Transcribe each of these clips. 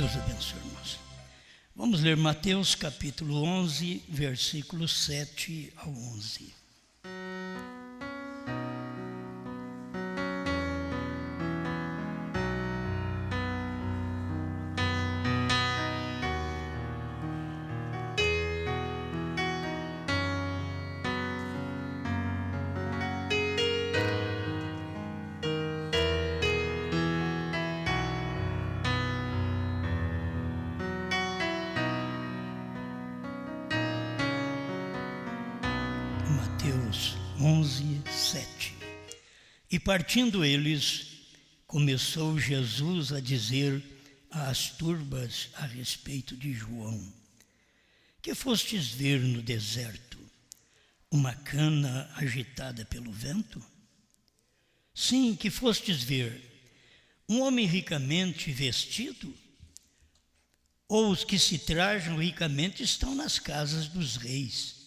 Deus abençoe, irmãos. Vamos ler Mateus capítulo 11, versículos 7 ao 11. Mateus 11, 7. E partindo eles, começou Jesus a dizer às turbas a respeito de João: que fostes ver no deserto? Uma cana agitada pelo vento? Sim, que fostes ver? Um homem ricamente vestido? Ou os que se trajam ricamente estão nas casas dos reis?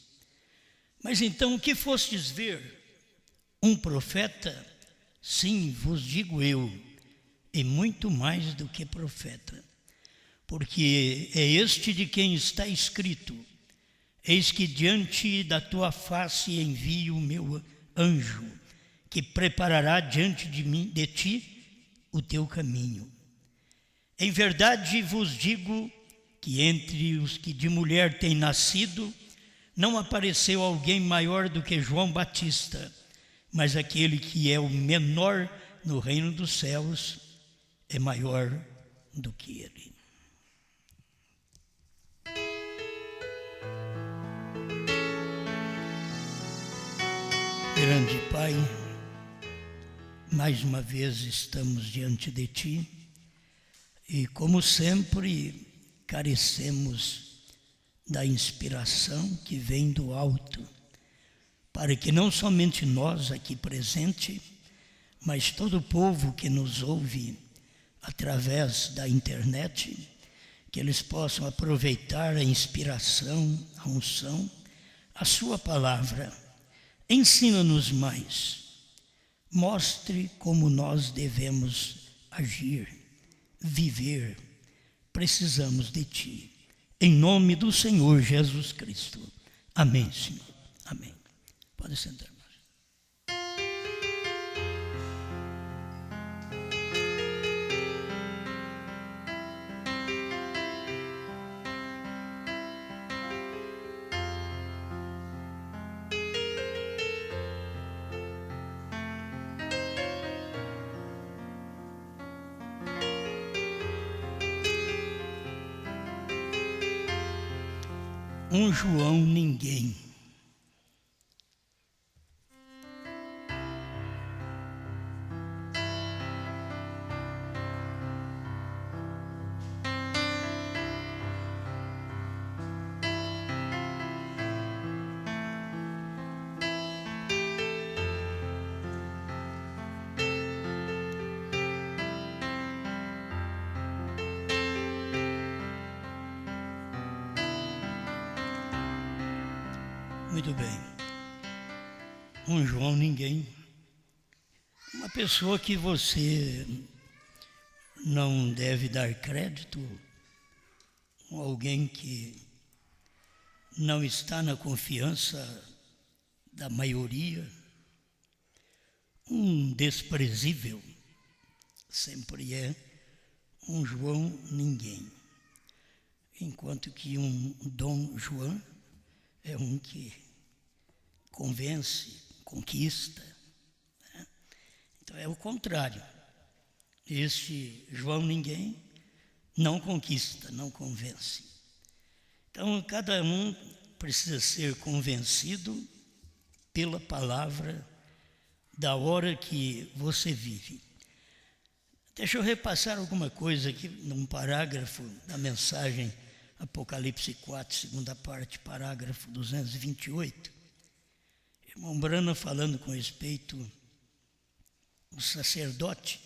Mas então o que fostes ver? Um profeta? Sim, vos digo eu, e muito mais do que profeta. Porque é este de quem está escrito: eis que diante da tua face envio o meu anjo, que preparará diante de ti o teu caminho. Em verdade vos digo que entre os que de mulher têm nascido, não apareceu alguém maior do que João Batista, mas aquele que é o menor no reino dos céus é maior do que ele. Grande Pai, mais uma vez estamos diante de Ti e, como sempre, carecemos da inspiração que vem do alto, para que não somente nós aqui presentes, mas todo o povo que nos ouve através da internet, que eles possam aproveitar a inspiração, a unção, a Sua palavra. Ensina-nos mais, mostre como nós devemos agir, viver. Precisamos de Ti. Em nome do Senhor Jesus Cristo. Amém, Senhor. Amém. Pode sentar, irmãos. Um João ninguém. Muito bem. Um João ninguém. Uma pessoa que você não deve dar crédito, alguém que não está na confiança da maioria, um desprezível, sempre é um João ninguém. Enquanto que um Dom João é um que convence, conquista, né? Então é o contrário. Este João ninguém não conquista, não convence. Então cada um precisa ser convencido pela palavra da hora que você vive. Deixa eu repassar alguma coisa aqui num parágrafo da mensagem Apocalipse 4, segunda parte, parágrafo 228. Irmão Brana falando com respeito ao sacerdote.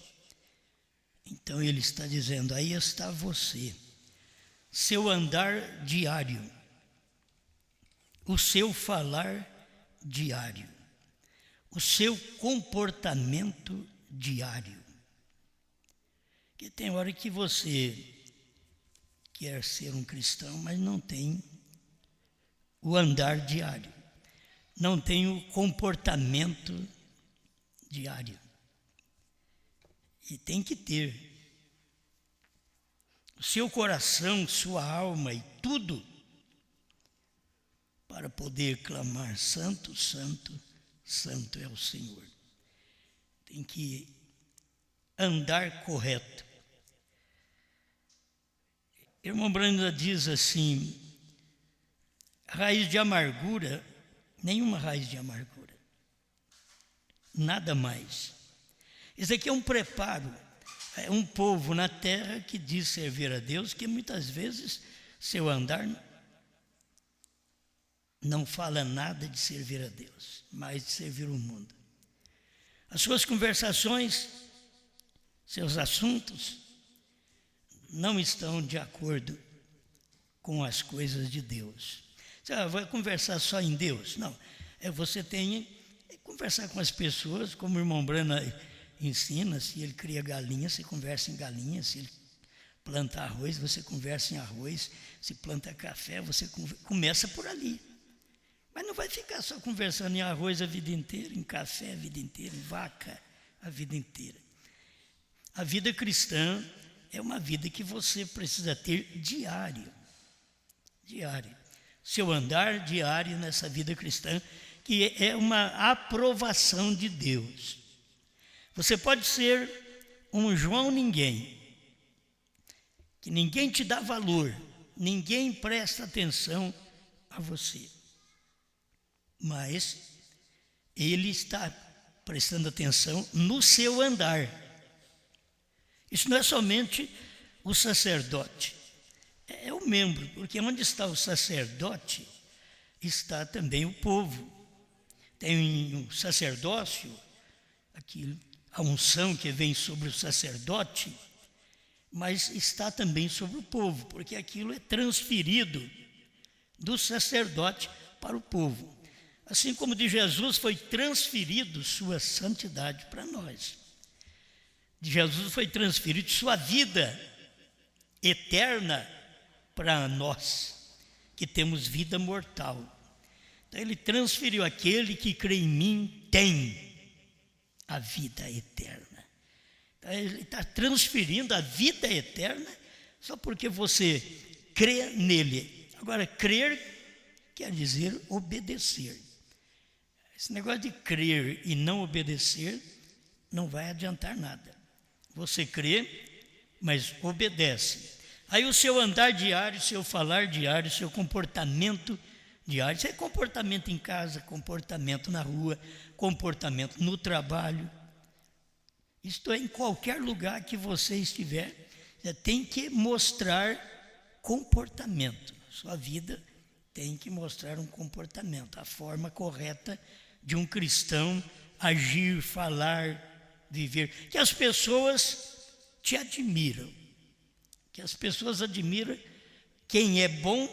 Então ele está dizendo: aí está você, seu andar diário, o seu falar diário, o seu comportamento diário. Que tem hora que você quer ser um cristão, mas não tem o andar diário, não tem o comportamento diário. E tem que ter. O seu coração, sua alma e tudo para poder clamar: Santo, Santo, Santo é o Senhor. Tem que andar correto. Irmão Branda diz assim: raiz de amargura, nenhuma raiz de amargura, nada mais. Isso aqui é um preparo, é um povo na terra que diz servir a Deus, que muitas vezes seu andar não fala nada de servir a Deus, mas de servir o mundo. As suas conversações, seus assuntos, não estão de acordo com as coisas de Deus. Você vai conversar só em Deus? Não. Você tem que conversar com as pessoas, como o irmão Brana ensina. Se ele cria galinha, você conversa em galinha. Se ele planta arroz, você conversa em arroz. Se planta café, você começa por ali. Mas não vai ficar só conversando em arroz a vida inteira, em café a vida inteira, em vaca a vida inteira. A vida cristã é uma vida que você precisa ter diário. Seu andar diário nessa vida cristã, que é uma aprovação de Deus. Você pode ser um João ninguém, que ninguém te dá valor, ninguém presta atenção a você. Mas ele está prestando atenção no seu andar. Isso não é somente o sacerdote, é o membro, porque onde está o sacerdote, está também o povo. Tem um sacerdócio, a unção que vem sobre o sacerdote, mas está também sobre o povo, porque aquilo é transferido do sacerdote para o povo. Assim como de Jesus foi transferido sua santidade para nós. De Jesus foi transferido sua vida eterna para nós, que temos vida mortal. Então ele transferiu: aquele que crê em mim tem a vida eterna. Então ele está transferindo a vida eterna só porque você crê nele. Agora, crer quer dizer obedecer. Esse negócio de crer e não obedecer não vai adiantar nada. Você crê, mas obedece. Aí o seu andar diário, seu falar diário, seu comportamento diário, isso é comportamento em casa, comportamento na rua, comportamento no trabalho. Isto é, em qualquer lugar que você estiver, você tem que mostrar comportamento. Sua vida tem que mostrar um comportamento, a forma correta de um cristão agir, falar, viver. Que as pessoas te admiram. Que as pessoas admiram. Quem é bom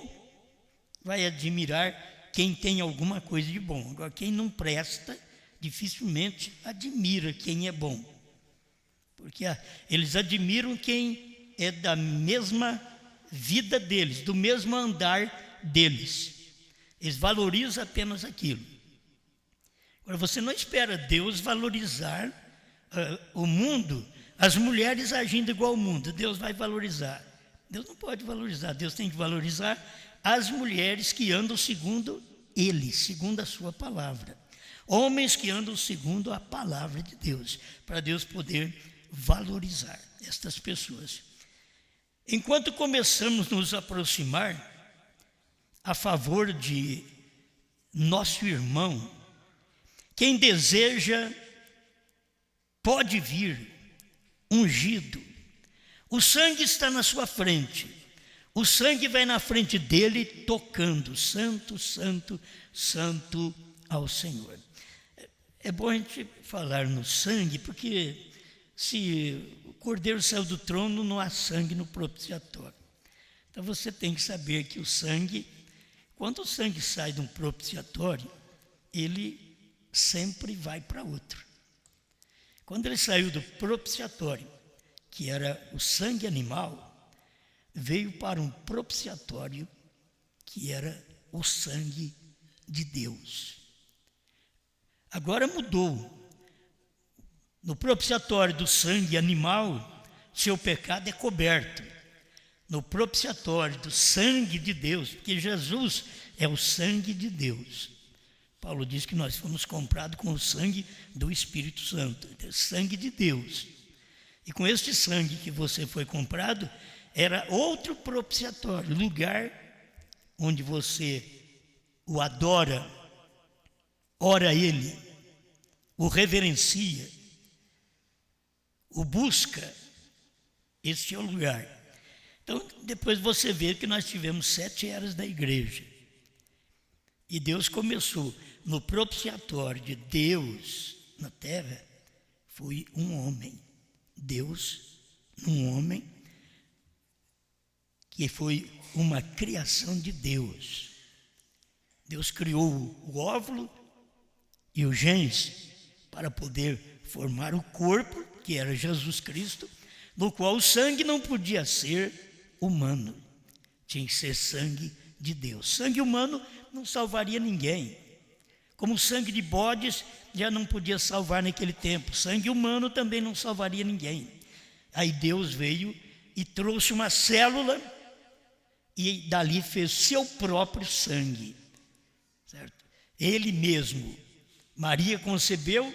vai admirar quem tem alguma coisa de bom. Agora, quem não presta, dificilmente admira quem é bom. Porque eles admiram quem é da mesma vida deles, do mesmo andar deles. Eles valorizam apenas aquilo. Agora, você não espera Deus valorizar o mundo, as mulheres agindo igual ao mundo. Deus vai valorizar. Deus não pode valorizar. Deus tem que valorizar as mulheres que andam segundo Ele, segundo a sua palavra. Homens que andam segundo a palavra de Deus, para Deus poder valorizar estas pessoas. Enquanto começamos a nos aproximar a favor de nosso irmão, quem deseja pode vir ungido. O sangue está na sua frente. O sangue vai na frente dele tocando: Santo, Santo, Santo ao Senhor. É bom a gente falar no sangue, porque se o Cordeiro saiu do trono, não há sangue no propiciatório. Então você tem que saber que o sangue, quando o sangue sai de um propiciatório, ele sempre vai para outro. Quando ele saiu do propiciatório, que era o sangue animal, veio para um propiciatório que era o sangue de Deus. Agora mudou. No propiciatório do sangue animal, seu pecado é coberto. No propiciatório do sangue de Deus, porque Jesus é o sangue de Deus. Paulo diz que nós fomos comprados com o sangue do Espírito Santo, então, sangue de Deus. E com este sangue que você foi comprado, era outro propiciatório, lugar onde você o adora, ora Ele, o reverencia, o busca. Este é o lugar. Então, depois você vê que nós tivemos 7 eras da igreja. E Deus começou no propiciatório de Deus na terra, foi um homem. Deus, um homem, que foi uma criação de Deus. Deus criou o óvulo e o genes para poder formar o corpo, que era Jesus Cristo, no qual o sangue não podia ser humano, tinha que ser sangue de Deus. Sangue humano não salvaria ninguém, como o sangue de bodes já não podia salvar naquele tempo, sangue humano também não salvaria ninguém. Aí Deus veio e trouxe uma célula e dali fez seu próprio sangue, certo? Ele mesmo. Maria concebeu,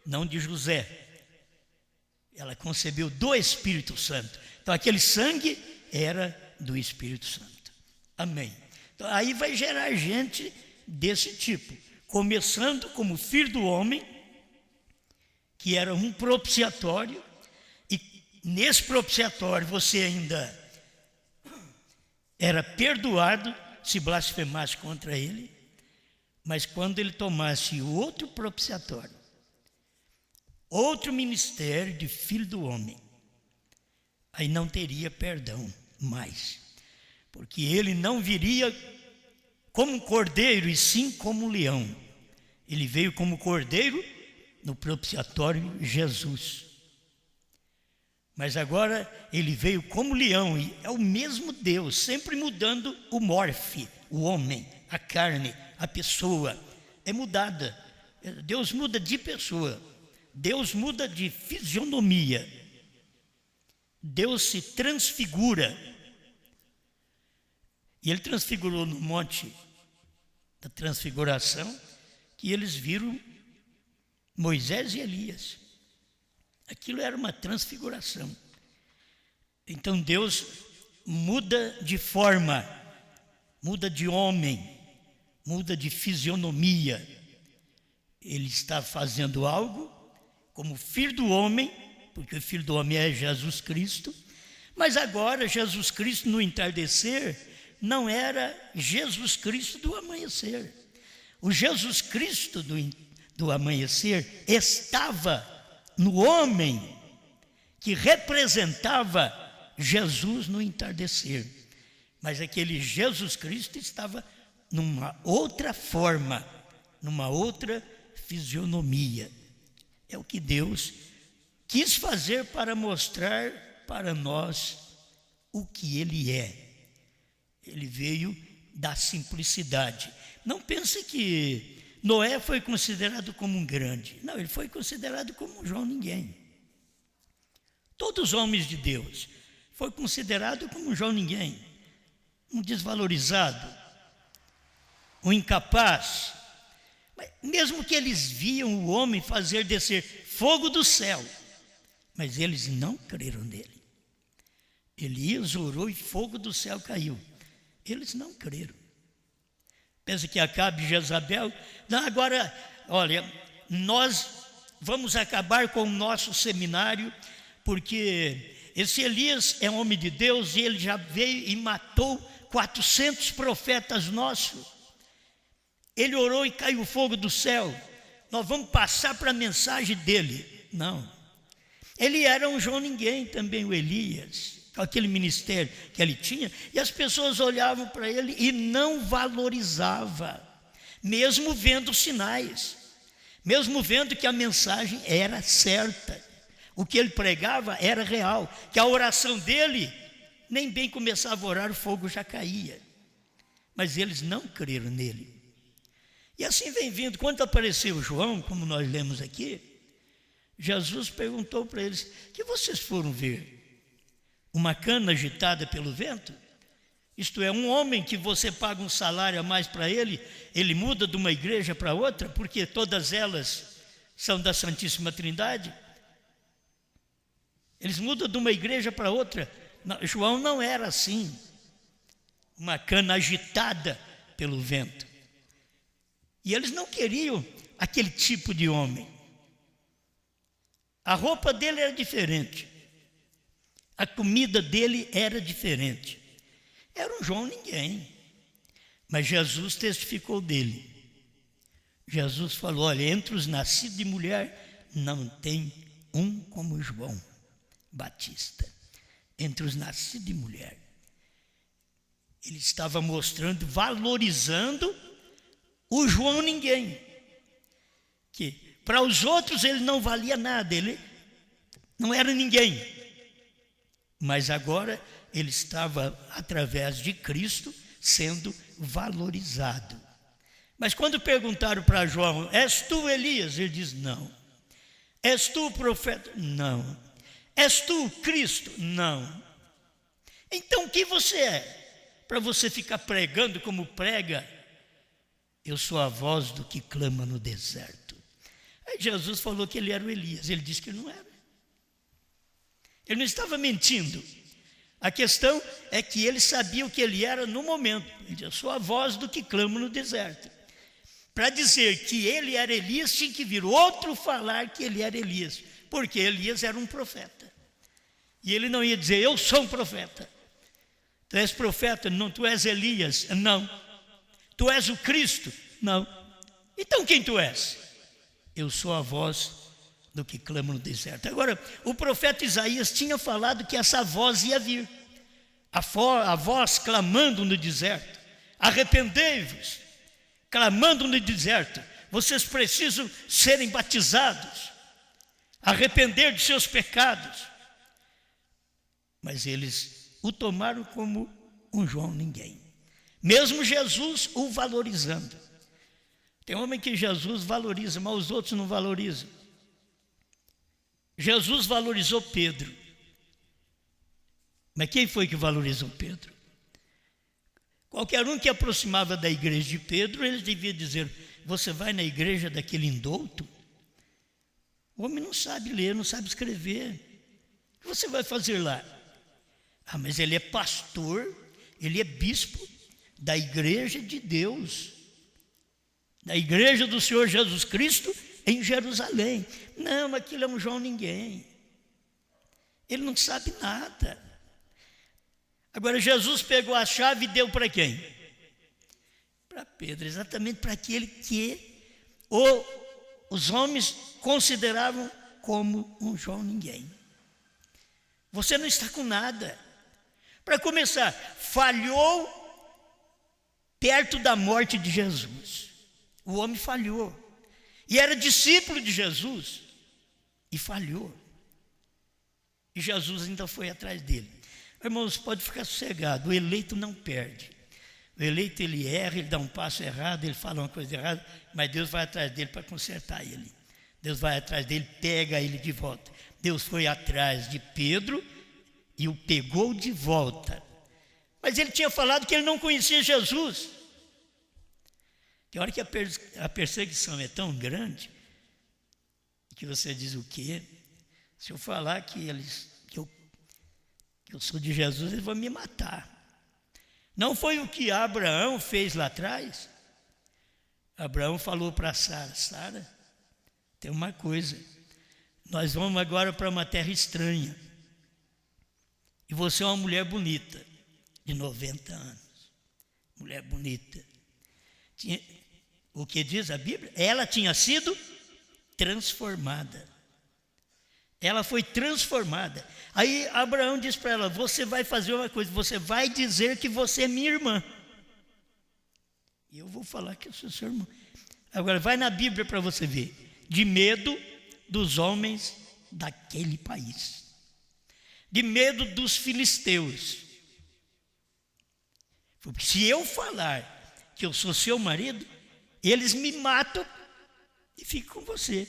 não de José, ela concebeu do Espírito Santo. Então aquele sangue era do Espírito Santo. Amém. Então aí vai gerar gente desse tipo, começando como filho do homem, que era um propiciatório, e nesse propiciatório você ainda era perdoado se blasfemasse contra ele, mas quando ele tomasse outro propiciatório, outro ministério de filho do homem, aí não teria perdão mais, porque ele não viria como um cordeiro, e sim como um leão. Ele veio como cordeiro no propiciatório Jesus. Mas agora ele veio como leão, e é o mesmo Deus, sempre mudando o morfe, o homem, a carne, a pessoa. É mudada. Deus muda de pessoa. Deus muda de fisionomia. Deus se transfigura. E ele transfigurou no monte da transfiguração, que eles viram Moisés e Elias. Aquilo era uma transfiguração. Então Deus muda de forma, muda de homem, muda de fisionomia. Ele está fazendo algo como filho do homem, porque o filho do homem é Jesus Cristo, mas agora Jesus Cristo no entardecer não era Jesus Cristo do amanhecer. O Jesus Cristo do amanhecer estava no homem que representava Jesus no entardecer. Mas aquele Jesus Cristo estava numa outra forma, numa outra fisionomia. É o que Deus quis fazer para mostrar para nós o que Ele é. Ele veio da simplicidade. Não pense que Noé foi considerado como um grande. Não, ele foi considerado como um João Ninguém. Todos os homens de Deus foi considerado como um João Ninguém, um desvalorizado, um incapaz. Mas mesmo que eles viam o homem fazer descer fogo do céu, mas eles não creram nele. Elias orou e fogo do céu caiu. Eles não creram. Pensa que Acabe e Jezabel, não, agora, olha, nós vamos acabar com o nosso seminário, porque esse Elias é um homem de Deus e ele já veio e matou 400 profetas nossos. Ele orou e caiu fogo do céu. Nós vamos passar para a mensagem dele. Não. Ele era um João Ninguém também, o Elias, com aquele ministério que ele tinha, e as pessoas olhavam para ele e não valorizavam, mesmo vendo sinais, mesmo vendo que a mensagem era certa, o que ele pregava era real, que a oração dele nem bem começava a orar, o fogo já caía. Mas eles não creram nele. E assim vem vindo. Quando apareceu João, como nós lemos aqui, Jesus perguntou para eles: o que vocês foram ver? Uma cana agitada pelo vento? Isto é, um homem que você paga um salário a mais para ele, ele muda de uma igreja para outra, porque todas elas são da Santíssima Trindade? Eles mudam de uma igreja para outra. João não era assim, uma cana agitada pelo vento. E eles não queriam aquele tipo de homem. A roupa dele era diferente, a comida dele era diferente. Era um João ninguém, mas Jesus testificou dele. Jesus falou: olha, entre os nascidos de mulher não tem um como João Batista. Entre os nascidos de mulher. Ele estava mostrando, valorizando o João ninguém, que para os outros ele não valia nada, ele não era ninguém, mas agora ele estava, através de Cristo, sendo valorizado. Mas quando perguntaram para João: és tu Elias? Ele diz: não. És tu o profeta? Não. És tu Cristo? Não. Então o que você é? Para você ficar pregando como prega? Eu sou a voz do que clama no deserto. Aí Jesus falou que ele era o Elias. Ele disse que ele não era. Ele não estava mentindo. A questão é que ele sabia o que ele era no momento. Ele disse: eu sou a voz do que clama no deserto. Para dizer que ele era Elias, tinha que vir outro falar que ele era Elias, porque Elias era um profeta. E ele não ia dizer: eu sou um profeta. Tu és profeta? Não. Tu és Elias? Não. Tu és o Cristo? Não. Então quem tu és? Eu sou a voz do que clama no deserto. Agora, o profeta Isaías tinha falado que essa voz ia vir. A voz clamando no deserto: arrependei-vos, clamando no deserto, vocês precisam serem batizados, arrepender de seus pecados. Mas eles o tomaram como um João ninguém, mesmo Jesus o valorizando. Tem homem que Jesus valoriza, mas os outros não valorizam. Jesus valorizou Pedro, mas quem foi que valorizou Pedro? Qualquer um que aproximava da igreja de Pedro, eles deviam dizer: você vai na igreja daquele indouto? O homem não sabe ler, não sabe escrever. O que você vai fazer lá? Ah, mas ele é pastor, ele é bispo da igreja de Deus, da igreja do Senhor Jesus Cristo em Jerusalém. Não, aquilo é um João ninguém. Ele não sabe nada. Agora Jesus pegou a chave e deu para quem? Para Pedro, exatamente para aquele que os homens consideravam como um João ninguém. Você não está com nada. Para começar, falhou perto da morte de Jesus. O homem falhou. E era discípulo de Jesus. E falhou. E Jesus ainda foi atrás dele. Irmãos, pode ficar sossegado. O eleito não perde. O eleito, ele erra, ele dá um passo errado, ele fala uma coisa errada, mas Deus vai atrás dele para consertar ele. Deus vai atrás dele, pega ele de volta. Deus foi atrás de Pedro e o pegou de volta. Mas ele tinha falado que ele não conhecia Jesus. Tem hora que a perseguição é tão grande que você diz: o quê? Se eu falar que eu sou de Jesus, eles vão me matar. Não foi o que Abraão fez lá atrás? Abraão falou para Sara: Sara, tem uma coisa, nós vamos agora para uma terra estranha, e você é uma mulher bonita, de 90 anos, mulher bonita. O que diz a Bíblia? Ela tinha sido transformada. Ela foi transformada. Aí Abraão diz para ela: você vai fazer uma coisa, você vai dizer que você é minha irmã. E eu vou falar que eu sou seu irmão. Agora vai na Bíblia para você ver. De medo dos homens daquele país. De medo dos filisteus. Porque se eu falar que eu sou seu marido, eles me matam e ficam com você.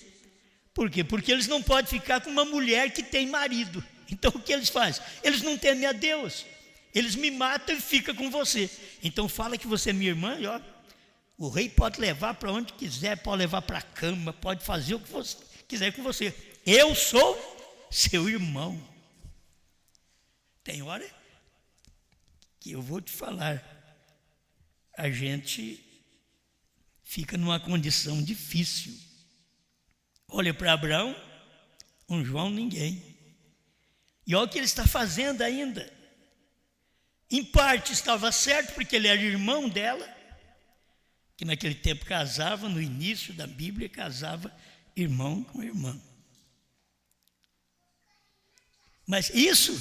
Por quê? Porque eles não podem ficar com uma mulher que tem marido. Então o que eles fazem? Eles não temem a Deus. Eles me matam e ficam com você. Então fala que você é minha irmã e ó, o rei pode levar para onde quiser, pode levar para a cama, pode fazer o que você quiser com você. Eu sou seu irmão. Tem hora que eu vou te falar, a gente fica numa condição difícil. Olha para Abraão, um João ninguém. E olha o que ele está fazendo ainda. Em parte estava certo, porque ele era irmão dela, que naquele tempo casava, no início da Bíblia, casava irmão com irmã. Mas isso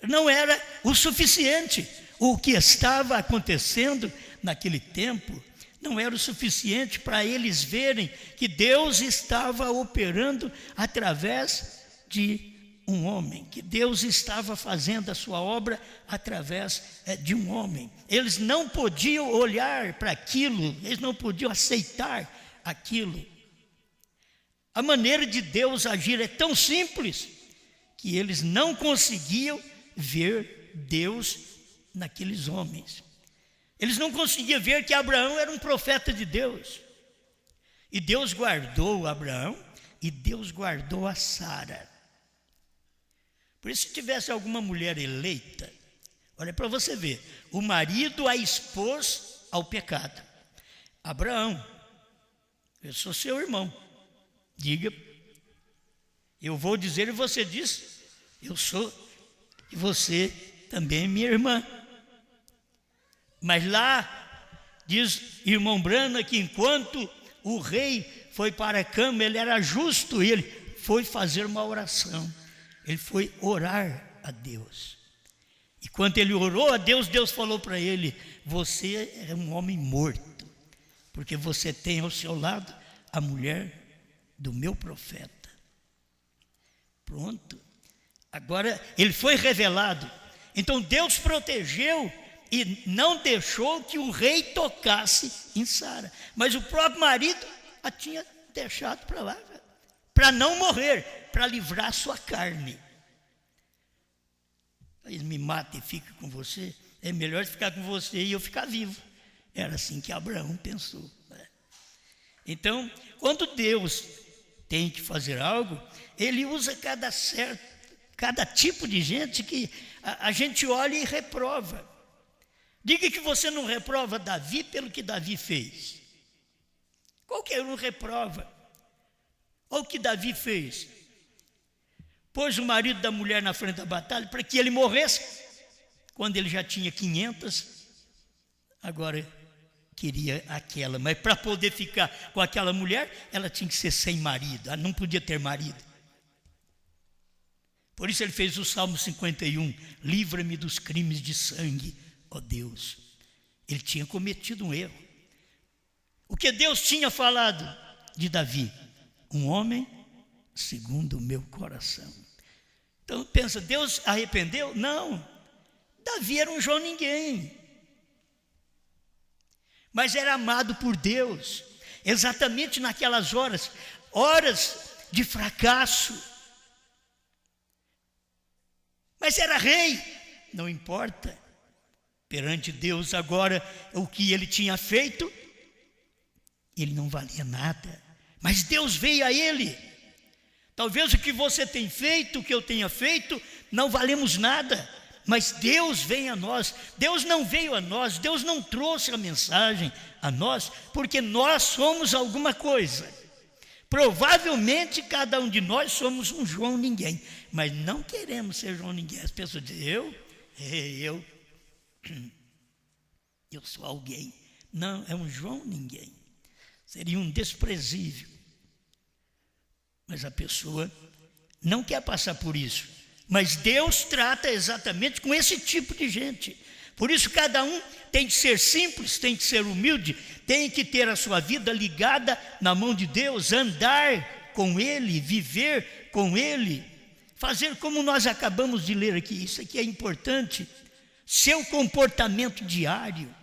não era o suficiente. O que estava acontecendo naquele tempo não era o suficiente para eles verem que Deus estava operando através de um homem, que Deus estava fazendo a sua obra através de um homem. Eles não podiam olhar para aquilo, eles não podiam aceitar aquilo. A maneira de Deus agir é tão simples que eles não conseguiam ver Deus naqueles homens. Eles não conseguiam ver que Abraão era um profeta de Deus. E Deus guardou Abraão e Deus guardou a Sara. Por isso, se tivesse alguma mulher eleita, olha para você ver, o marido a expôs ao pecado. Abraão, eu sou seu irmão, diga, eu vou dizer e você diz, eu sou, e você também é minha irmã. Mas lá, diz irmão Brana, que enquanto o rei foi para a cama, ele era justo, e ele foi fazer uma oração. Ele foi orar a Deus. E quando ele orou a Deus, Deus falou para ele: você é um homem morto, porque você tem ao seu lado a mulher do meu profeta. Pronto. Agora ele foi revelado. Então Deus protegeu e não deixou que o rei tocasse em Sara. Mas o próprio marido a tinha deixado para lá, para não morrer, para livrar sua carne. Eles me matam e ficam com você, é melhor ficar com você e eu ficar vivo. Era assim que Abraão pensou. Então, quando Deus tem que fazer algo, Ele usa cada tipo de gente que a gente olha e reprova. Diga que você não reprova Davi pelo que Davi fez. Qualquer um reprova. Olha o que Davi fez. Pôs o marido da mulher na frente da batalha para que ele morresse. Quando ele já tinha 500, agora queria aquela. Mas para poder ficar com aquela mulher, ela tinha que ser sem marido. Ela não podia ter marido. Por isso ele fez o Salmo 51. Livra-me dos crimes de sangue, ó Deus. Ele tinha cometido um erro. O que Deus tinha falado de Davi? Um homem segundo o meu coração. Então pensa, Deus arrependeu? Não. Davi era um João ninguém. Mas era amado por Deus. Exatamente naquelas horas de fracasso. Mas era rei, não importa. Perante Deus agora, o que ele tinha feito, ele não valia nada. Mas Deus veio a ele. Talvez o que você tem feito, o que eu tenha feito, não valemos nada. Mas Deus vem a nós. Deus não veio a nós, Deus não trouxe a mensagem a nós, porque nós somos alguma coisa. Provavelmente cada um de nós somos um João ninguém, mas não queremos ser João ninguém. As pessoas dizem, eu sou alguém. Não, é um João ninguém. Seria um desprezível. Mas a pessoa não quer passar por isso. Mas Deus trata exatamente com esse tipo de gente. Por isso cada um tem que ser simples, tem que ser humilde, tem que ter a sua vida ligada na mão de Deus, andar com Ele, viver com Ele, fazer como nós acabamos de ler aqui. Isso aqui é importante. seu comportamento diário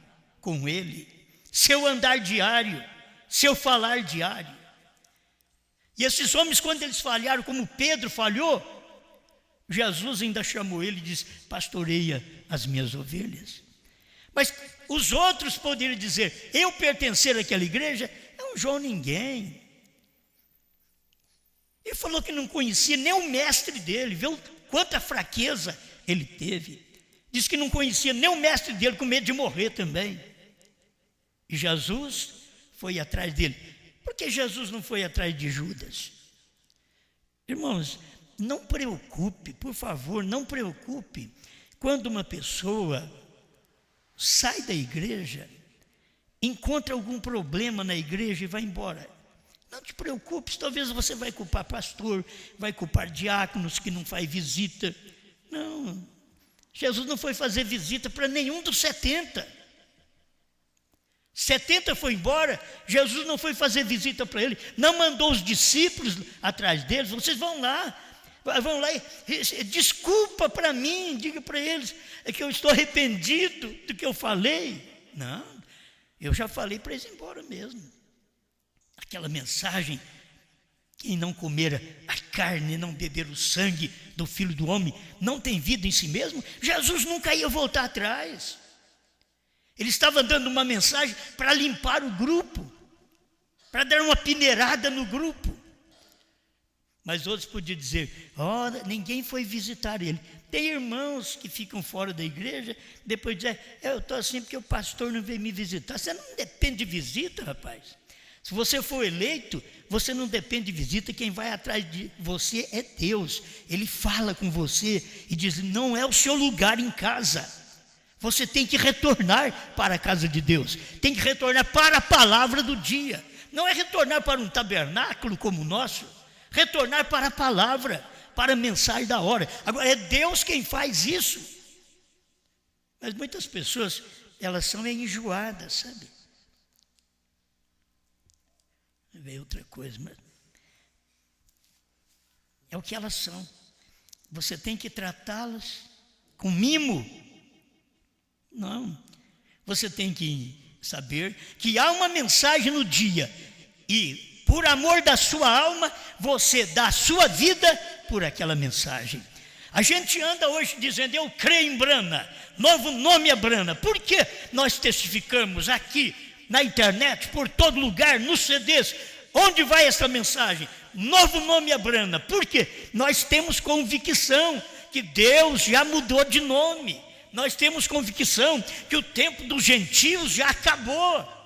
com Ele, seu andar diário, seu falar diário. E esses homens, quando eles falharam, como Pedro falhou, Jesus ainda chamou ele e disse: pastoreia as minhas ovelhas. Mas os outros poderiam dizer: eu pertencer àquela igreja é um João ninguém. Ele falou que não conhecia nem o mestre dele, viu quanta fraqueza ele teve. Diz que não conhecia nem o mestre dele, com medo de morrer também. E Jesus foi atrás dele. Por que Jesus não foi atrás de Judas? Irmãos, não preocupe, por favor, não preocupe quando uma pessoa sai da igreja, encontra algum problema na igreja e vai embora. Não te preocupes, talvez você vai culpar pastor, vai culpar diáconos que não faz visita. Não, Jesus não foi fazer visita para nenhum dos 70. 70 foi embora, Jesus não foi fazer visita para ele, não mandou os discípulos atrás deles. Vocês vão lá e desculpa para mim, diga para eles que eu estou arrependido do que eu falei. Não, eu já falei para eles ir embora mesmo. Aquela mensagem: quem não comer a carne, não beber o sangue do Filho do Homem, não tem vida em si mesmo. Jesus nunca ia voltar atrás. Ele estava dando uma mensagem para limpar o grupo, para dar uma peneirada no grupo. Mas outros podiam dizer: ninguém foi visitar ele. Tem irmãos que ficam fora da igreja, depois dizem: eu estou assim porque o pastor não veio me visitar. Você não depende de visita, rapaz. Se você for eleito, você não depende de visita. Quem vai atrás de você é Deus. Ele fala com você e diz: não é o seu lugar em casa. Você tem que retornar para a casa de Deus. Tem que retornar para a palavra do dia. Não é retornar para um tabernáculo como o nosso. Retornar para a palavra, para a mensagem da hora. Agora, é Deus quem faz isso. Mas muitas pessoas, elas são enjoadas, sabe? Veio outra coisa, mas é o que elas são. Você tem que tratá-las com mimo. Não, você tem que saber que há uma mensagem no dia, e por amor da sua alma, você dá a sua vida por aquela mensagem. A gente anda hoje dizendo: eu creio em Brana, novo nome é Brana. Por que nós testificamos aqui na internet, por todo lugar, nos CDs? Onde vai essa mensagem? Novo nome é Brana. Por quê? Nós temos convicção que Deus já mudou de nome. Nós temos convicção que o tempo dos gentios já acabou.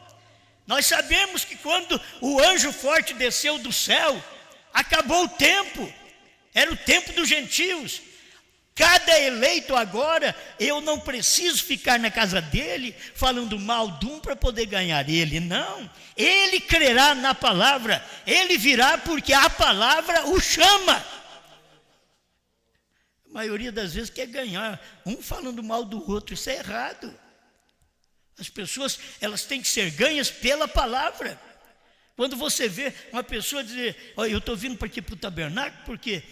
Nós sabemos que quando o anjo forte desceu do céu, acabou o tempo. Era o tempo dos gentios. Cada eleito agora, eu não preciso ficar na casa dele falando mal de um para poder ganhar ele. Não, ele crerá na palavra, ele virá porque a palavra o chama. A maioria das vezes quer ganhar, um falando mal do outro. Isso é errado. As pessoas, elas têm que ser ganhas pela palavra. Quando você vê uma pessoa dizer: eu estou vindo para aqui para o tabernáculo porque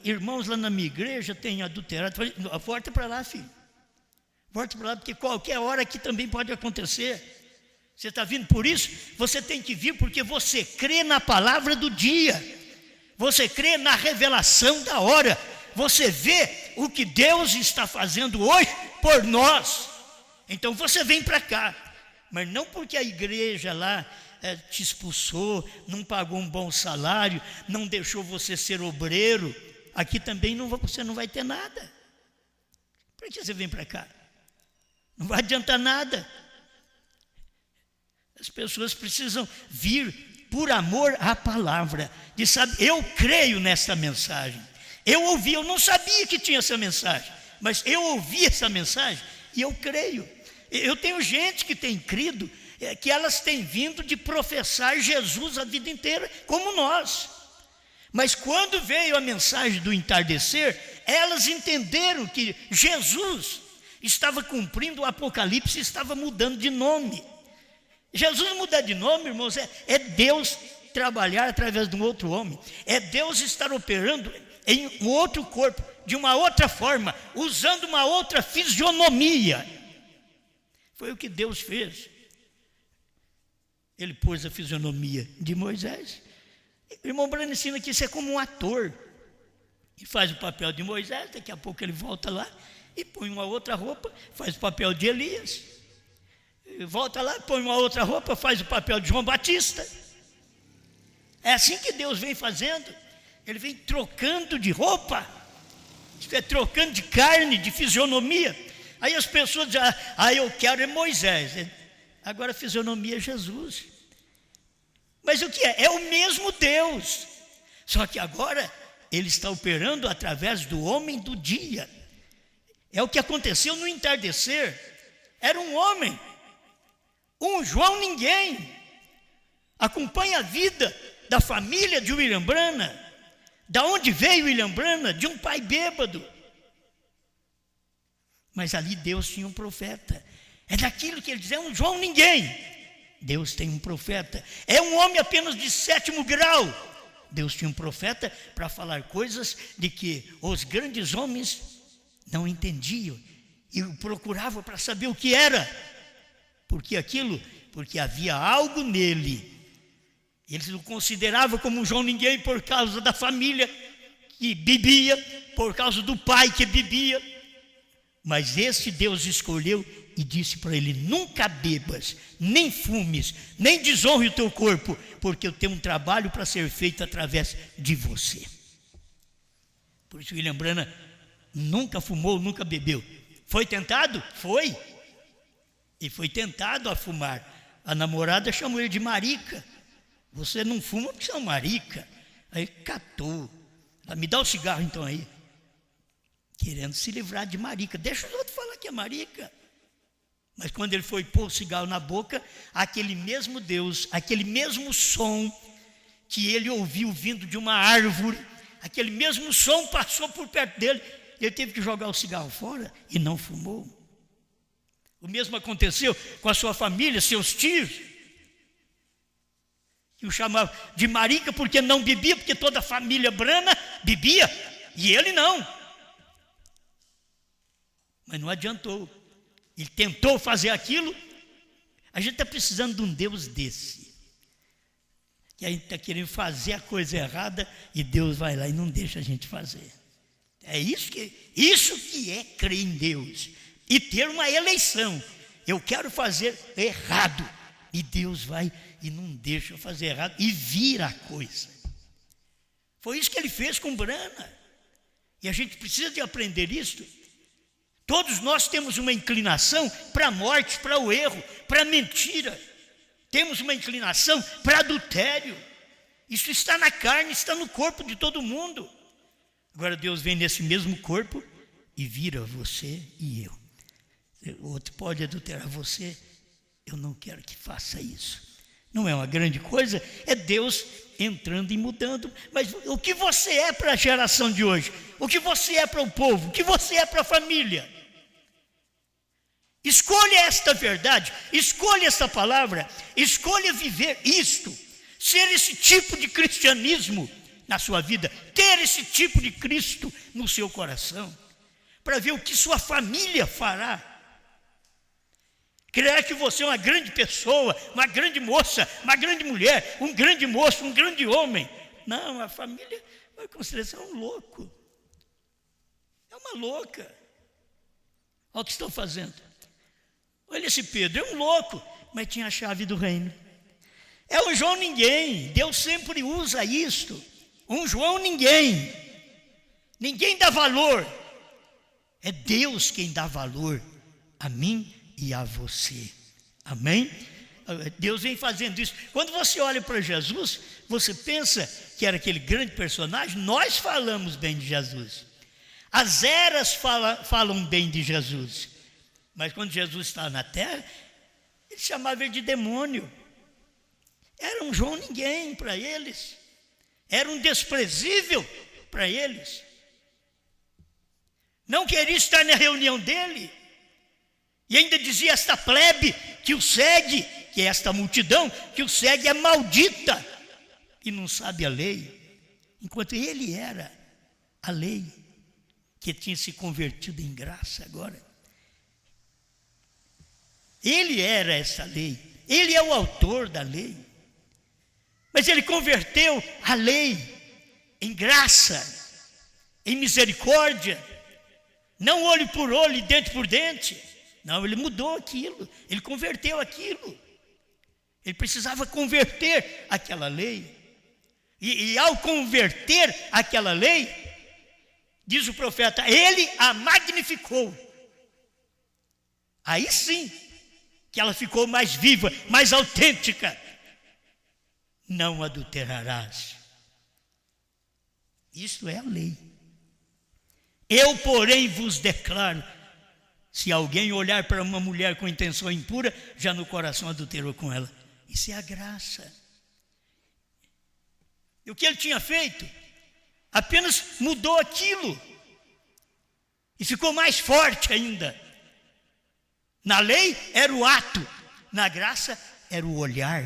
irmãos lá na minha igreja têm adulterado. Volta para lá, filho. Volta para lá, porque qualquer hora aqui também pode acontecer. Você está vindo por isso? Você tem que vir porque você crê na palavra do dia. Você crê na revelação da hora. Você vê o que Deus está fazendo hoje por nós. Então você vem para cá. Mas não porque a igreja lá te expulsou, não pagou um bom salário, não deixou você ser obreiro. Aqui também você não vai ter nada. Por que você vem para cá? Não vai adiantar nada. As pessoas precisam vir por amor à palavra. Eu creio nessa mensagem. Eu ouvi, eu não sabia que tinha essa mensagem, mas eu ouvi essa mensagem e eu creio. Eu tenho gente que tem crido, que elas têm vindo de professar Jesus a vida inteira, como nós. Mas quando veio a mensagem do entardecer, elas entenderam que Jesus estava cumprindo o Apocalipse, estava mudando de nome. Jesus mudar de nome, irmãos, é Deus trabalhar através de um outro homem. É Deus estar operando em um outro corpo, de uma outra forma, usando uma outra fisionomia. Foi o que Deus fez. Ele pôs a fisionomia de Moisés. O irmão Brano ensina que isso é como um ator, que faz o papel de Moisés, daqui a pouco ele volta lá e põe uma outra roupa, faz o papel de Elias. Volta lá, põe uma outra roupa, faz o papel de João Batista. É assim que Deus vem fazendo. Ele vem trocando de roupa, trocando de carne, de fisionomia. Aí as pessoas dizem, eu quero é Moisés. Agora a fisionomia é Jesus. Mas o que é? É o mesmo Deus. Só que agora ele está operando através do homem do dia. É o que aconteceu no entardecer. Era um homem, um João ninguém. Acompanha a vida da família de William Branham. Da onde veio William Branham? De um pai bêbado. Mas ali Deus tinha um profeta. É daquilo que ele diz, é um João ninguém. Deus tem um profeta. É um homem apenas de 7º grau. Deus tinha um profeta para falar coisas de que os grandes homens não entendiam e o procuravam para saber o que era. Porque havia algo nele. Eles o consideravam como um João ninguém por causa da família que bebia, por causa do pai que bebia. Mas esse Deus escolheu e disse para ele, nunca bebas, nem fumes, nem desonre o teu corpo, porque eu tenho um trabalho para ser feito através de você. Por isso William Branham nunca fumou, nunca bebeu. Foi tentado? Foi. E foi tentado a fumar. A namorada chamou ele de marica. Você não fuma porque você é um marica. Aí catou. Me dá o cigarro então aí. Querendo se livrar de marica. Deixa os outros falar que é marica. Mas quando ele foi pôr o cigarro na boca, aquele mesmo Deus, aquele mesmo som que ele ouviu vindo de uma árvore, aquele mesmo som passou por perto dele, e ele teve que jogar o cigarro fora e não fumou. O mesmo aconteceu com a sua família, seus tios, que o chamavam de marica porque não bebia, porque toda a família Branham bebia, e ele não. Mas não adiantou. Ele tentou fazer aquilo. A gente está precisando de um Deus desse. Que a gente está querendo fazer a coisa errada e Deus vai lá e não deixa a gente fazer. É isso que é crer em Deus. E ter uma eleição. Eu quero fazer errado. E Deus vai e não deixa eu fazer errado. E vira a coisa. Foi isso que ele fez com Branham. E a gente precisa de aprender isso. Todos nós temos uma inclinação para a morte, para o erro, para a mentira. Temos uma inclinação para adultério. Isso está na carne, está no corpo de todo mundo. Agora Deus vem nesse mesmo corpo e vira você e eu. O outro pode adulterar você. Eu não quero que faça isso. Não é uma grande coisa? É Deus entrando e mudando. Mas o que você é para a geração de hoje? O que você é para o povo? O que você é para a família? Escolha esta verdade, escolha esta palavra, escolha viver isto, ser esse tipo de cristianismo na sua vida, ter esse tipo de Cristo no seu coração, para ver o que sua família fará. Creia que você é uma grande pessoa, uma grande moça, uma grande mulher, um grande moço, um grande homem. Não, a família vai considerar um louco. É uma louca. Olha o que estão fazendo. Olha esse Pedro, é um louco, mas tinha a chave do reino. É um João ninguém. Deus sempre usa isto. Um João ninguém. Ninguém dá valor. É Deus quem dá valor a mim e a você. Amém? Deus vem fazendo isso. Quando você olha para Jesus, você pensa que era aquele grande personagem. Nós falamos bem de Jesus. As eras falam bem de Jesus. Mas quando Jesus estava na terra, ele chamava ele de demônio. Era um João ninguém para eles. Era um desprezível para eles. Não queria estar na reunião dele. E ainda dizia esta plebe que o segue, que é esta multidão, que o segue é maldita. E não sabe a lei. Enquanto ele era a lei, que tinha se convertido em graça agora. Ele era essa lei, ele é o autor da lei, mas ele converteu a lei em graça, em misericórdia, não olho por olho e dente por dente. Não, ele mudou aquilo, ele converteu aquilo. Ele precisava converter aquela lei. E ao converter aquela lei, diz o profeta, ele a magnificou. Aí sim, que ela ficou mais viva, mais autêntica. Não adulterarás. Isso é a lei. Eu, porém, vos declaro, se alguém olhar para uma mulher com intenção impura, já no coração adulterou com ela. Isso é a graça. E o que ele tinha feito? Apenas mudou aquilo. E ficou mais forte ainda. Na lei era o ato, na graça era o olhar.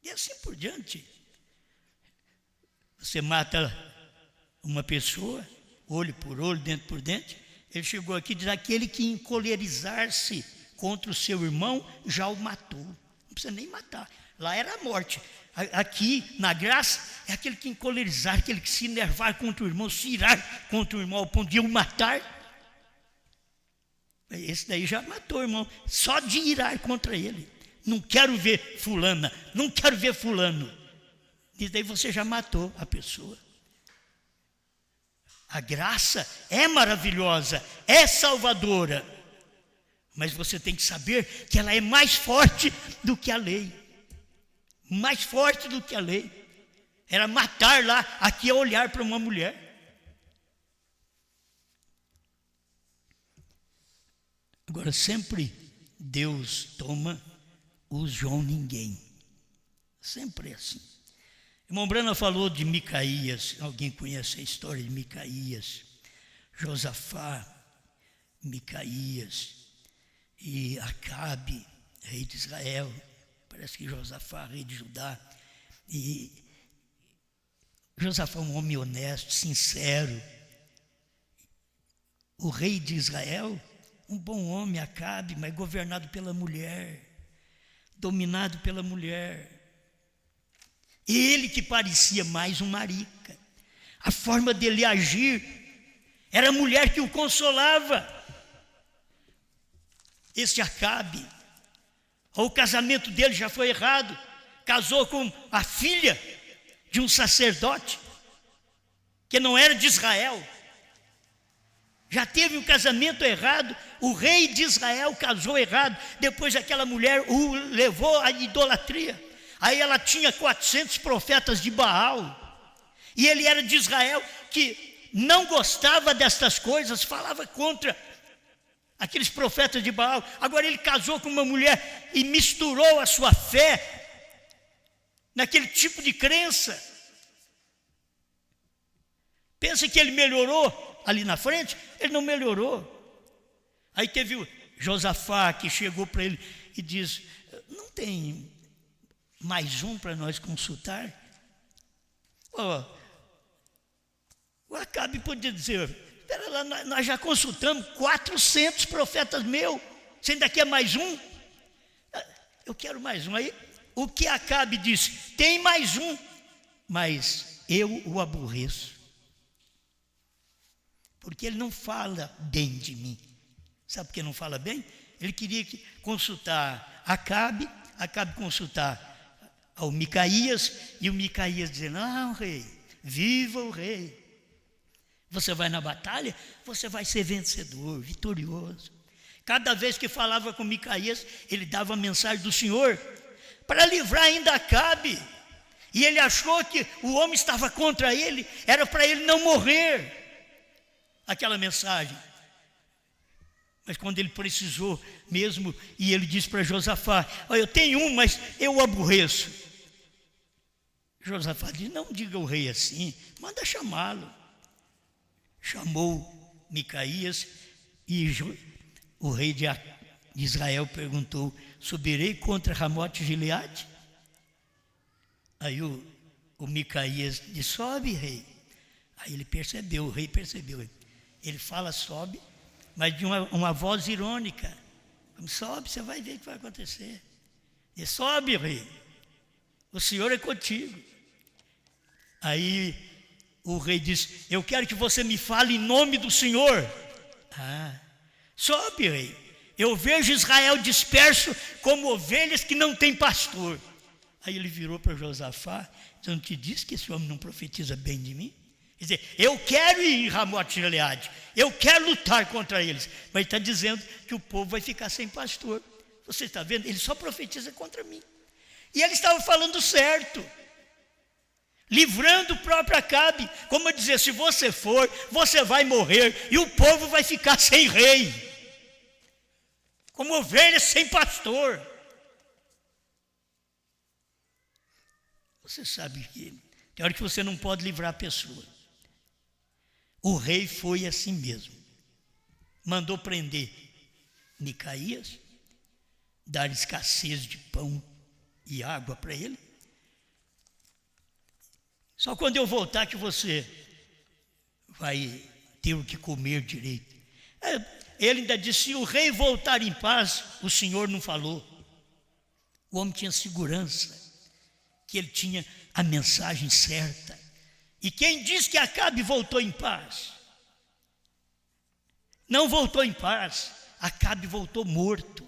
E assim por diante. Você mata uma pessoa, olho por olho, dente por dente. Ele chegou aqui e diz, aquele que encolerizar-se contra o seu irmão, já o matou. Não precisa nem matar. Lá era a morte. Aqui, na graça, é aquele que encolerizar, aquele que se enervar contra o irmão, se irar contra o irmão ao ponto de o matar. Esse daí já matou o irmão, só de irar contra ele. Não quero ver fulana, não quero ver fulano. E daí você já matou a pessoa. A graça é maravilhosa, é salvadora. Mas você tem que saber que ela é mais forte do que a lei. Mais forte do que a lei. Era matar lá, aqui é olhar para uma mulher. Agora sempre Deus toma o João ninguém. Sempre é assim. Irmão Brana falou de Micaías. Alguém conhece a história de Micaías? Josafá, Micaías e Acabe, rei de Israel. Parece que Josafá, rei de Judá. E Josafá é um homem honesto, sincero. O rei de Israel, um bom homem, Acabe, mas governado pela mulher, dominado pela mulher. Ele que parecia mais um marica. A forma dele agir era a mulher que o consolava. Esse Acabe, o casamento dele já foi errado. Casou com a filha de um sacerdote que não era de Israel. Já teve um casamento errado. O rei de Israel casou errado. Depois aquela mulher o levou à idolatria. Aí ela tinha 400 profetas de Baal. E ele era de Israel, que não gostava destas coisas, falava contra aqueles profetas de Baal. Agora ele casou com uma mulher e misturou a sua fé naquele tipo de crença. Pensa que ele melhorou ali na frente? Ele não melhorou. Aí teve o Josafá que chegou para ele e diz, não tem mais um para nós consultar? O Acabe podia dizer, espera lá, nós já consultamos 400 profetas meus, você ainda quer mais um? Eu quero mais um. Aí o que Acabe disse, tem mais um, mas eu o aborreço, porque ele não fala bem de mim. Sabe por que não fala bem? Ele queria consultar Acabe consultar ao Micaías, e o Micaías dizer, não, rei, viva o rei. Você vai na batalha, você vai ser vencedor, vitorioso. Cada vez que falava com Micaías, ele dava a mensagem do Senhor, para livrar ainda Acabe. E ele achou que o homem estava contra ele, era para ele não morrer. Aquela mensagem. Mas quando ele precisou mesmo, e ele disse para Josafá, eu tenho um, mas eu o aborreço. Josafá disse, não diga ao rei assim, manda chamá-lo. Chamou Micaías e o rei de Israel perguntou, subirei contra Ramote Gileade? Aí o Micaías disse, sobe, rei. Aí ele percebeu, o rei percebeu. Ele fala, sobe, mas de uma voz irônica. Sobe, você vai ver o que vai acontecer. Ele sobe, rei. O Senhor é contigo. Aí o rei disse, eu quero que você me fale em nome do Senhor. Sobe, rei. Eu vejo Israel disperso como ovelhas que não têm pastor. Aí ele virou para Josafá, eu não te disse que esse homem não profetiza bem de mim? Quer dizer, eu quero ir em Ramote Gileade, eu quero lutar contra eles, mas ele está dizendo que o povo vai ficar sem pastor. Você está vendo? Ele só profetiza contra mim. E ele estava falando certo, livrando o próprio Acabe, como dizer, se você for, você vai morrer e o povo vai ficar sem rei, como ovelhas sem pastor. Você sabe que tem hora que você não pode livrar a pessoa. O rei foi assim mesmo. Mandou prender Micaías, dar escassez de pão e água para ele. Só quando eu voltar que você vai ter o que comer direito. Ele ainda disse, se o rei voltar em paz, o Senhor não falou. O homem tinha segurança, que ele tinha a mensagem certa. E quem diz que Acabe voltou em paz? Não voltou em paz, Acabe voltou morto.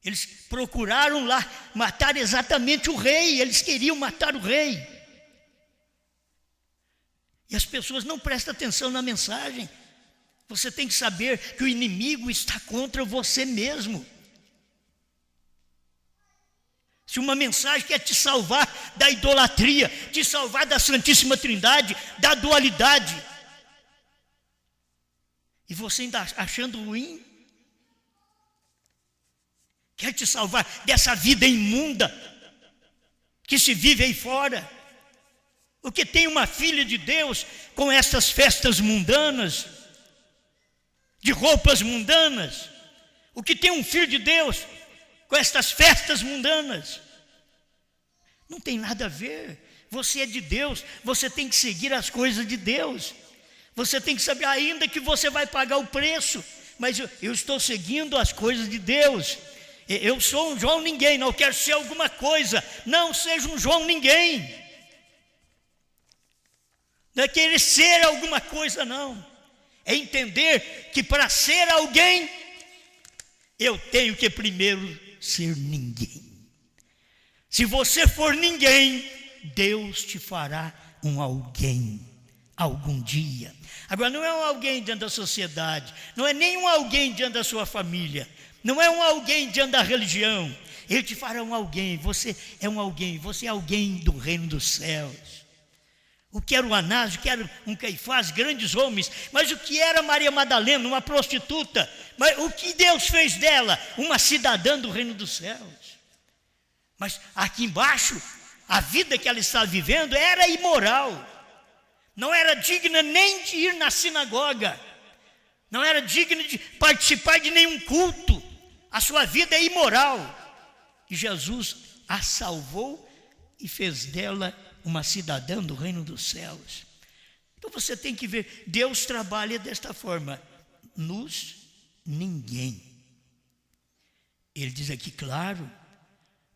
Eles procuraram lá matar exatamente o rei, eles queriam matar o rei. E as pessoas não prestam atenção na mensagem. Você tem que saber que o inimigo está contra você mesmo. Se uma mensagem quer te salvar da idolatria, te salvar da Santíssima Trindade, da dualidade, e você ainda achando ruim, quer te salvar dessa vida imunda que se vive aí fora, porque tem uma filha de Deus com essas festas mundanas, de roupas mundanas, o que tem um filho de Deus com estas festas mundanas, não tem nada a ver. Você é de Deus, você tem que seguir as coisas de Deus, você tem que saber, ainda que você vai pagar o preço, mas eu estou seguindo as coisas de Deus. Eu sou um João ninguém, não quero ser alguma coisa, não seja um João ninguém, não é querer ser alguma coisa, não, é entender que para ser alguém, eu tenho que primeiro ser ninguém. Se você for ninguém, Deus te fará um alguém, algum dia. Agora, não é um alguém diante da sociedade, não é nem um alguém diante da sua família, não é um alguém diante da religião. Ele te fará um alguém, você é um alguém, você é alguém do reino dos céus. O que era o Anás, o que era um Caifás, grandes homens, mas o que era Maria Madalena, uma prostituta, mas o que Deus fez dela? Uma cidadã do reino dos céus. Mas aqui embaixo, a vida que ela estava vivendo era imoral, não era digna nem de ir na sinagoga, não era digna de participar de nenhum culto, a sua vida é imoral. E Jesus a salvou e fez dela uma cidadã do reino dos céus. Então você tem que ver, Deus trabalha desta forma, nos ninguém. Ele diz aqui, claro,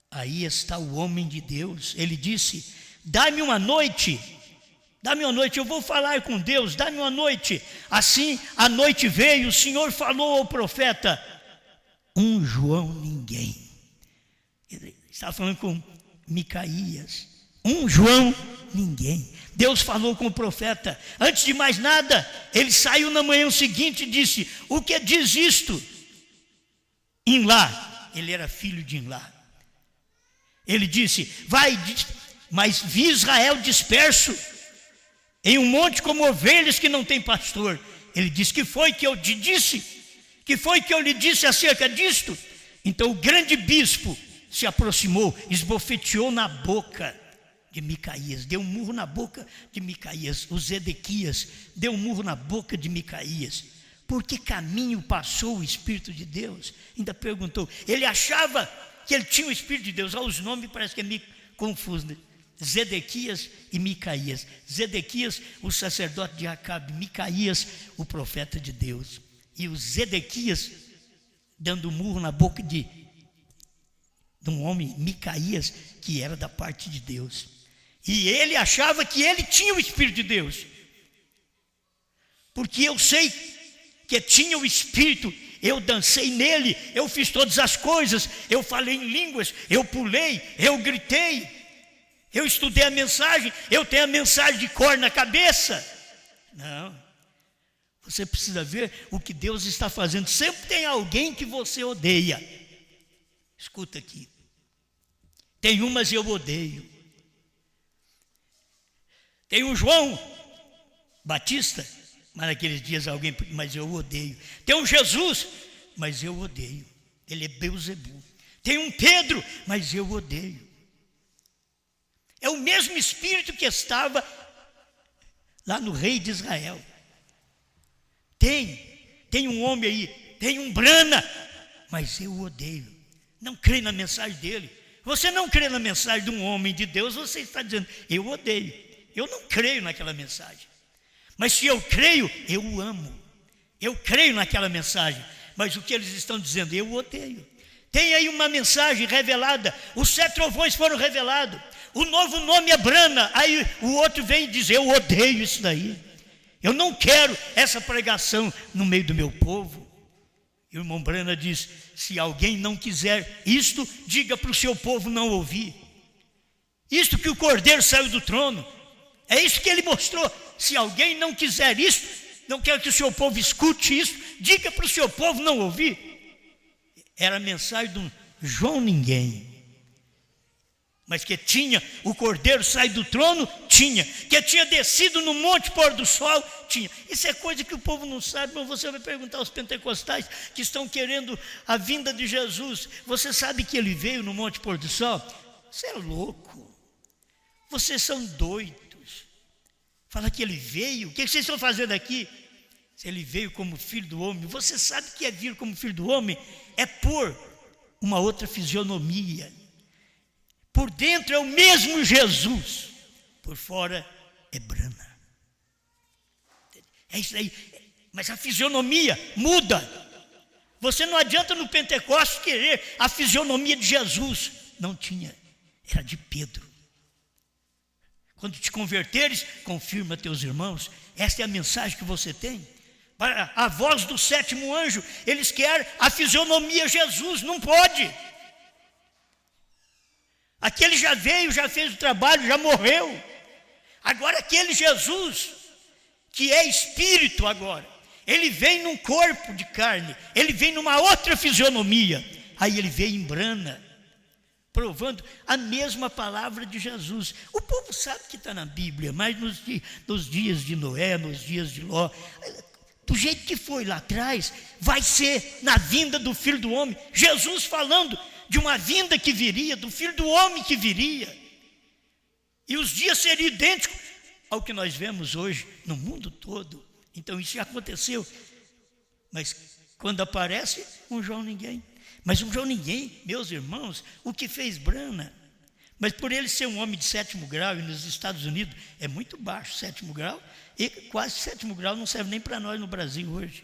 aí está o homem de Deus, ele disse, dá-me uma noite, eu vou falar com Deus, dá-me uma noite. Assim a noite veio, o Senhor falou ao profeta, um João ninguém. Ele estava falando com Micaías, um João ninguém. Deus falou com o profeta, antes de mais nada, ele saiu na manhã seguinte e disse, o que diz isto? Inlá, ele era filho de Inlá. Ele disse, vai, mas vi Israel disperso em um monte como ovelhas que não tem pastor. Ele disse, que foi que eu te disse? Que foi que eu lhe disse acerca disto? Então o grande bispo se aproximou, esbofeteou na boca de Micaías, deu um murro na boca de Micaías. O Zedequias deu um murro na boca de Micaías. Por que caminho passou o Espírito de Deus? Ainda perguntou. Ele achava que ele tinha o Espírito de Deus. Os nomes parece que é meio confuso, né? Zedequias e Micaías. Zedequias, o sacerdote de Acabe, Micaías, o profeta de Deus. E o Zedequias dando murro na boca de um homem, Micaías, que era da parte de Deus. E ele achava que ele tinha o Espírito de Deus. Porque eu sei que tinha o Espírito, eu dancei nele, eu fiz todas as coisas, eu falei em línguas, eu pulei, eu gritei. Eu estudei a mensagem, eu tenho a mensagem de cor na cabeça. Não. Você precisa ver o que Deus está fazendo. Sempre tem alguém que você odeia. Escuta aqui. Tem umas eu odeio. Tem um João Batista, mas naqueles dias alguém, mas eu odeio. Tem um Jesus, mas eu odeio. Ele é Beuzebu. Tem um Pedro, mas eu odeio. É o mesmo espírito que estava lá no rei de Israel. Tem um homem aí, tem um Brana, mas eu o odeio. Não creio na mensagem dele. Você não crê na mensagem de um homem de Deus, você está dizendo, eu odeio. Eu não creio naquela mensagem. Mas se eu creio, eu o amo. Eu creio naquela mensagem. Mas o que eles estão dizendo, eu odeio. Tem aí uma mensagem revelada. Os 7 trovões foram revelados. O novo nome é Brana. Aí o outro vem dizer, eu odeio isso daí. Eu não quero essa pregação no meio do meu povo. E o irmão Brana diz, se alguém não quiser isto, diga para o seu povo não ouvir. Isto que o Cordeiro saiu do trono, é isso que ele mostrou. Se alguém não quiser isso, não quer que o seu povo escute isso, diga para o seu povo não ouvir. Era a mensagem de um João Ninguém. Mas que tinha, o Cordeiro sai do trono, tinha. Que tinha descido no monte pôr do sol, tinha. Isso é coisa que o povo não sabe, mas você vai perguntar aos pentecostais que estão querendo a vinda de Jesus. Você sabe que ele veio no monte pôr do sol? Você é louco. Vocês são doidos. Fala que ele veio, o que vocês estão fazendo aqui? Se ele veio como filho do homem, você sabe que é vir como filho do homem? É pôr uma outra fisionomia. Por dentro é o mesmo Jesus, por fora é Brana. É isso aí, mas a fisionomia muda. Você não adianta no Pentecostes querer a fisionomia de Jesus. Não tinha, era de Pedro. Quando te converteres, confirma teus irmãos. Esta é a mensagem que você tem. Para a voz do 7º anjo, eles querem a fisionomia Jesus, não pode. Aquele já veio, já fez o trabalho, já morreu. Agora aquele Jesus, que é Espírito agora, ele vem num corpo de carne, ele vem numa outra fisionomia. Aí ele veio em Brana, provando a mesma palavra de Jesus. O povo sabe que está na Bíblia, mas nos dias de Noé, nos dias de Ló, do jeito que foi lá atrás, vai ser na vinda do Filho do Homem. Jesus falando de uma vinda que viria, do Filho do Homem que viria. E os dias seriam idênticos ao que nós vemos hoje no mundo todo. Então isso já aconteceu. Mas quando aparece um João Ninguém. Mas um João Ninguém, meus irmãos, o que fez Brana? Mas por ele ser um homem de 7º grau, e nos Estados Unidos é muito baixo, 7º grau, e quase 7º grau não serve nem para nós no Brasil hoje.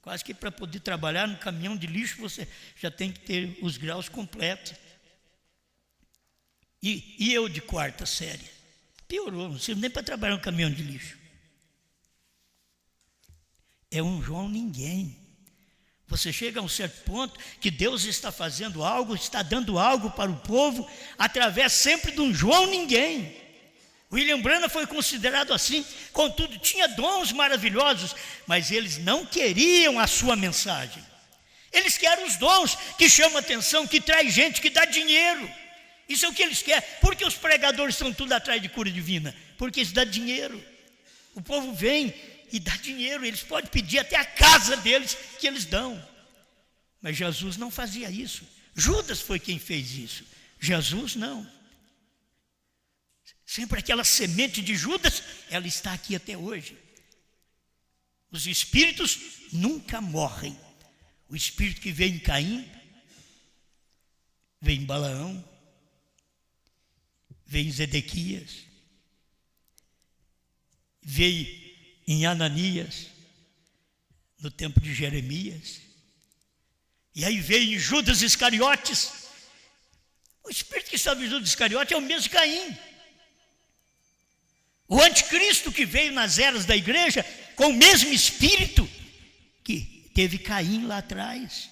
Quase que para poder trabalhar no caminhão de lixo, você já tem que ter os graus completos. E eu de 4ª série? Piorou, não serve nem para trabalhar no caminhão de lixo. É um João Ninguém. Você chega a um certo ponto que Deus está fazendo algo, está dando algo para o povo, através sempre de um João Ninguém. William Branham foi considerado assim, contudo tinha dons maravilhosos, mas eles não queriam a sua mensagem. Eles querem os dons que chamam atenção, que traz gente, que dá dinheiro. Isso é o que eles querem. Por que os pregadores estão tudo atrás de cura divina? Porque isso dá dinheiro. O povo vem e dá dinheiro, eles podem pedir até a casa deles que eles dão. Mas Jesus não fazia isso. Judas foi quem fez isso. Jesus não. Sempre aquela semente de Judas, ela está aqui até hoje. Os espíritos nunca morrem. O espírito que veio em Caim, veio em Balaão, veio em Zedequias, veio em Ananias, no tempo de Jeremias, e aí veio em Judas Iscariotes. O espírito que estava em Judas Iscariotes é o mesmo de Caim. O anticristo que veio nas eras da igreja com o mesmo espírito que teve Caim lá atrás.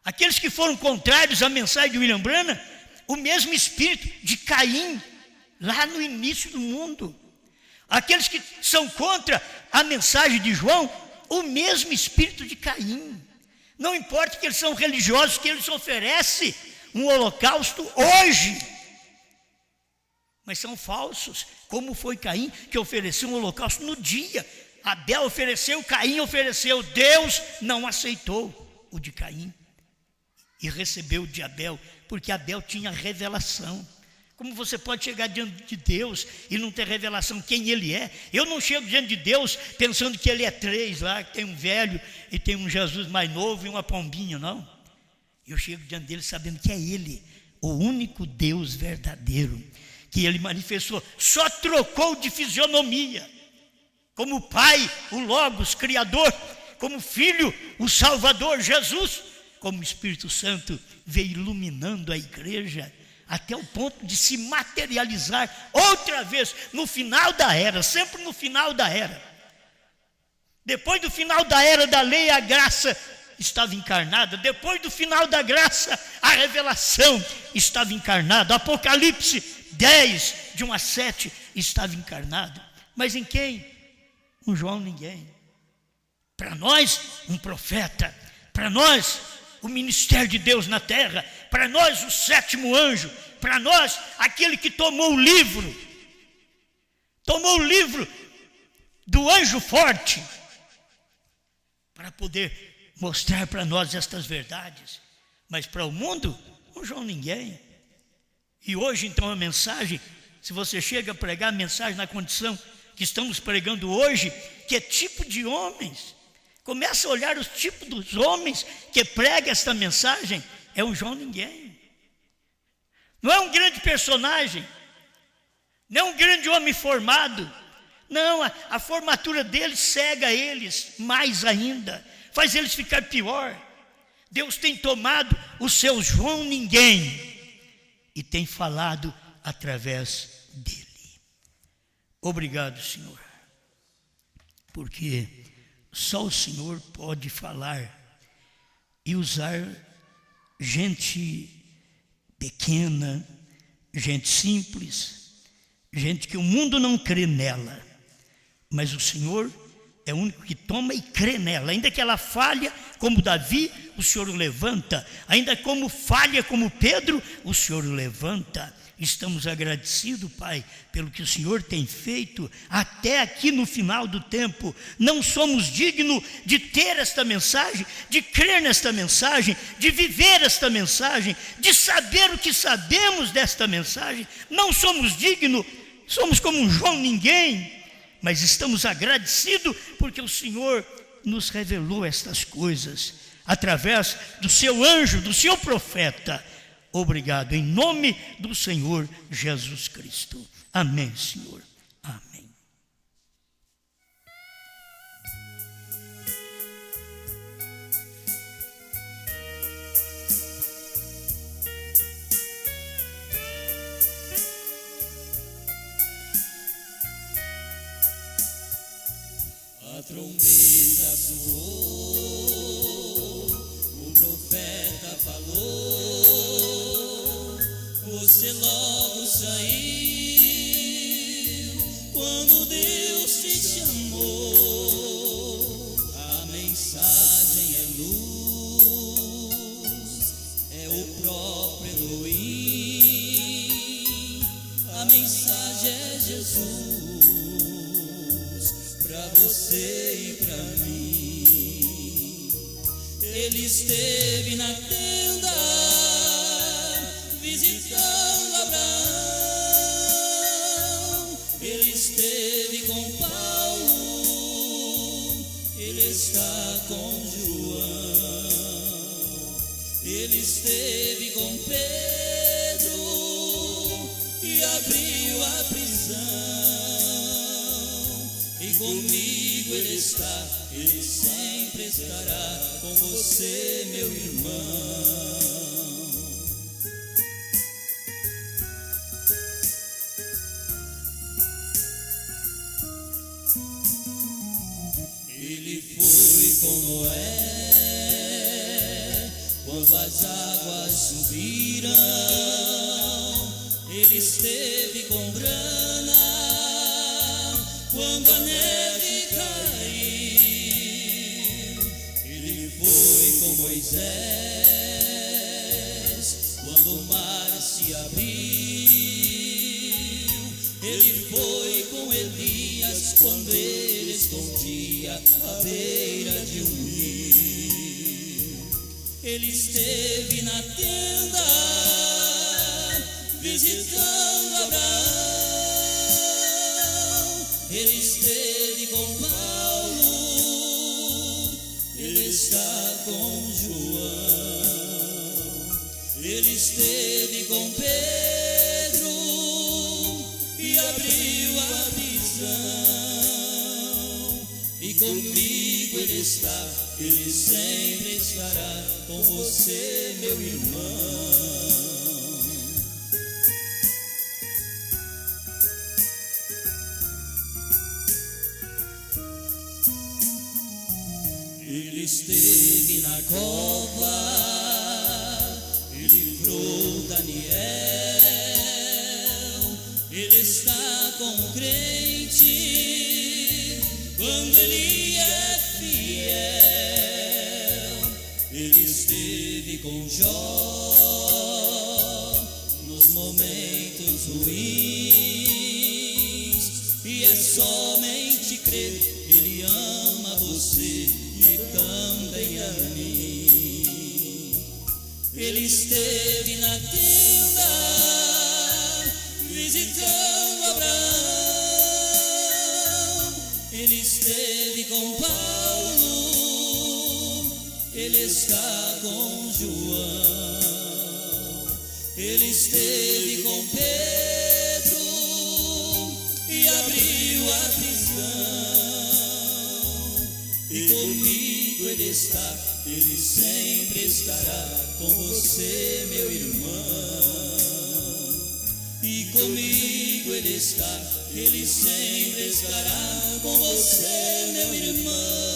Aqueles que foram contrários à mensagem de William Branham, o mesmo espírito de Caim lá no início do mundo. Aqueles que são contra a mensagem de João, o mesmo espírito de Caim. Não importa que eles são religiosos, que eles oferecem um holocausto hoje, mas são falsos, como foi Caim, que ofereceu um holocausto no dia. Abel ofereceu, Caim ofereceu, Deus não aceitou o de Caim e recebeu o de Abel, porque Abel tinha revelação. Como você pode chegar diante de Deus e não ter revelação quem Ele é? Eu não chego diante de Deus pensando que Ele é três lá, que tem um velho e tem um Jesus mais novo e uma pombinha, não. Eu chego diante dele sabendo que é Ele, o único Deus verdadeiro, que Ele manifestou, só trocou de fisionomia, como Pai, o Logos, Criador, como Filho, o Salvador, Jesus, como o Espírito Santo veio iluminando a igreja, até o ponto de se materializar outra vez no final da era, sempre no final da era. Depois do final da era da lei, a graça estava encarnada. Depois do final da graça, a revelação estava encarnada. Apocalipse 10, de 1 a 7, estava encarnado. Mas em quem? Um João ninguém. Para nós, um profeta. Para nós, o ministério de Deus na terra. Para nós, o sétimo anjo. Para nós, aquele que tomou o livro do anjo forte, para poder mostrar para nós estas verdades. Mas para o mundo, um João ninguém. E hoje então a mensagem, se você chega a pregar a mensagem na condição que estamos pregando hoje, que é tipo de homens, começa a olhar os tipos dos homens que pregam esta mensagem, é um João ninguém. Não é um grande personagem, não é um grande homem formado, não, a formatura deles cega eles mais ainda, faz eles ficar pior. Deus tem tomado o seu João ninguém e tem falado através dele. Obrigado, Senhor, porque só o Senhor pode falar e usar gente pequena, gente simples, gente que o mundo não crê nela, mas o Senhor é o único que toma e crê nela. Ainda que ela falhe como Davi, o Senhor o levanta. Ainda como falha como Pedro, o Senhor o levanta. Estamos agradecidos, Pai, pelo que o Senhor tem feito até aqui no final do tempo. Não somos dignos de ter esta mensagem, de crer nesta mensagem, de viver esta mensagem, de saber o que sabemos desta mensagem. Não somos dignos, somos como um João ninguém, mas estamos agradecidos porque o Senhor nos revelou estas coisas através do seu anjo, do seu profeta. Obrigado, em nome do Senhor Jesus Cristo. Amém, Senhor. Amém. A trombeta soou, o profeta falou, você logo saiu, quando Deus te chamou. A mensagem é luz, é o próprio Elohim, a mensagem é Jesus, para você e para mim. Ele esteve na tenda, visitando Abraão. Ele esteve com Paulo, ele está com João. Ele esteve com Pedro, abriu a prisão, e comigo Ele está, Ele sempre estará com você, meu irmão. Ele foi com Noé quando as águas subiram, Ele esteve com Brana quando a neve caiu. Ele foi com Moisés quando o mar se abriu. Ele foi com Elias quando ele escondia à beira de um rio. Ele esteve na tenda visitando Abraão. Ele esteve com Paulo, Ele está com João. Ele esteve com Pedro e abriu a prisão. E comigo Ele está, Ele sempre estará com você, meu irmão. Ele esteve na cova, Ele livrou Daniel. Ele está com o crente quando ele é fiel. Ele esteve com Jó nos momentos ruins, e é somente crer, Ele ama você e também a mim. Ele esteve na tenda visitando Abraão. Ele esteve com Paulo, Ele está com João. Ele esteve com Pedro e abriu a prisão. E comigo Ele está, Ele sempre estará com você, meu irmão. E comigo Ele está, Ele sempre estará com você, meu irmão.